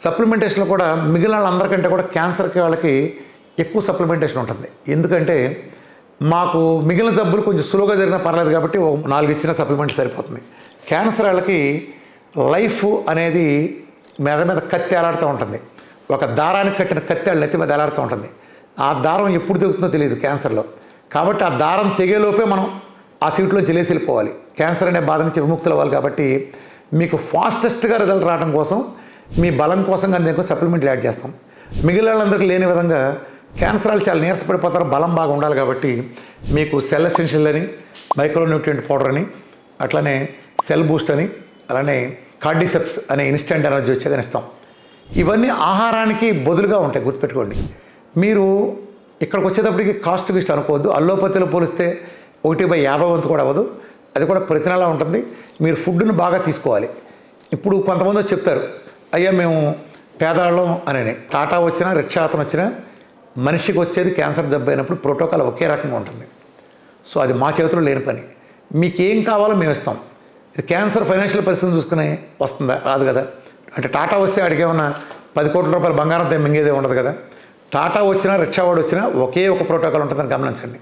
సప్లిమెంటేషన్లో కూడా మిగిలిన వాళ్ళందరికంటే కూడా క్యాన్సర్కి వాళ్ళకి ఎక్కువ సప్లిమెంటేషన్ ఉంటుంది. ఎందుకంటే మాకు మిగిలిన జబ్బులు కొంచెం సులువుగా జరిగినా పర్లేదు కాబట్టి ఒక 4 ఇచ్చిన సప్లిమెంట్ సరిపోతుంది. క్యాన్సర్ వాళ్ళకి లైఫ్ అనేది మెడ మీద కత్తి ఎలాడుతూ ఉంటుంది. ఒక దారానికి కట్టిన కత్తి వాళ్ళ నెత్తి మీద ఎలాడుతూ ఉంటుంది. ఆ దారం ఎప్పుడు తెగుతుందో తెలియదు క్యాన్సర్లో. కాబట్టి ఆ దారం తెగేలోపే మనం ఆ సీట్లోంచి లేచి వెళ్ళిపోవాలి. క్యాన్సర్ అనే బాధ నుంచి విముక్తులు అవ్వాలి. కాబట్టి మీకు ఫాస్టెస్ట్గా రిజల్ట్ రావడం కోసం మీ బలం కోసం కానీ దీనికి సప్లిమెంట్లు యాడ్ చేస్తాం. మిగిలిన వాళ్ళందరికీ లేని విధంగా క్యాన్సర్ వాళ్ళు చాలా నీరసపడిపోతారు, బలం బాగా ఉండాలి. కాబట్టి మీకు సెల్ ఎసెన్షియల్ అని, మైక్రోన్యూట్రియంట్ పౌడర్ అని, అట్లనే సెల్ బూస్ట్ అని, అలానే కార్డిసెప్స్ అనే ఇన్స్టెంట్ ఎనర్జీ వచ్చేదని ఇస్తాం. ఇవన్నీ ఆహారానికి బదులుగా ఉంటాయి, గుర్తుపెట్టుకోండి. మీరు ఇక్కడికి వచ్చేటప్పటికి కాస్ట్ గిస్ట్ అనుకోవద్దు. అల్లోపతిలో పోలిస్తే 1/50 వంతు కూడా అవ్వదు. అది కూడా ప్రతి నెల ఉంటుంది. మీరు ఫుడ్ను బాగా తీసుకోవాలి. ఇప్పుడు కొంతమంది చెప్తారు, అయ్యా మేము పేదవాళ్ళం అని. టాటా వచ్చినా, రిక్షా అతను వచ్చినా మనిషికి వచ్చేది క్యాన్సర్ జబ్బు అయినప్పుడు ప్రోటోకాల్ ఒకే రకంగా ఉంటుంది. సో అది మా చేతిలో లేని పని. మీకేం కావాలో మేము ఇస్తాం. ఇది క్యాన్సర్ ఫైనాన్షియల్ పరిస్థితిని చూసుకుని వస్తుందా? రాదు కదా. అంటే టాటా వస్తే అడిగేమన్నా 10 కోట్ల రూపాయల బంగారంతో మింగేదే ఉండదు కదా. టాటా వచ్చినా, రిక్షా వాడు వచ్చినా ఒకే ఒక ప్రోటోకాల్ ఉంటుందని గమనించండి.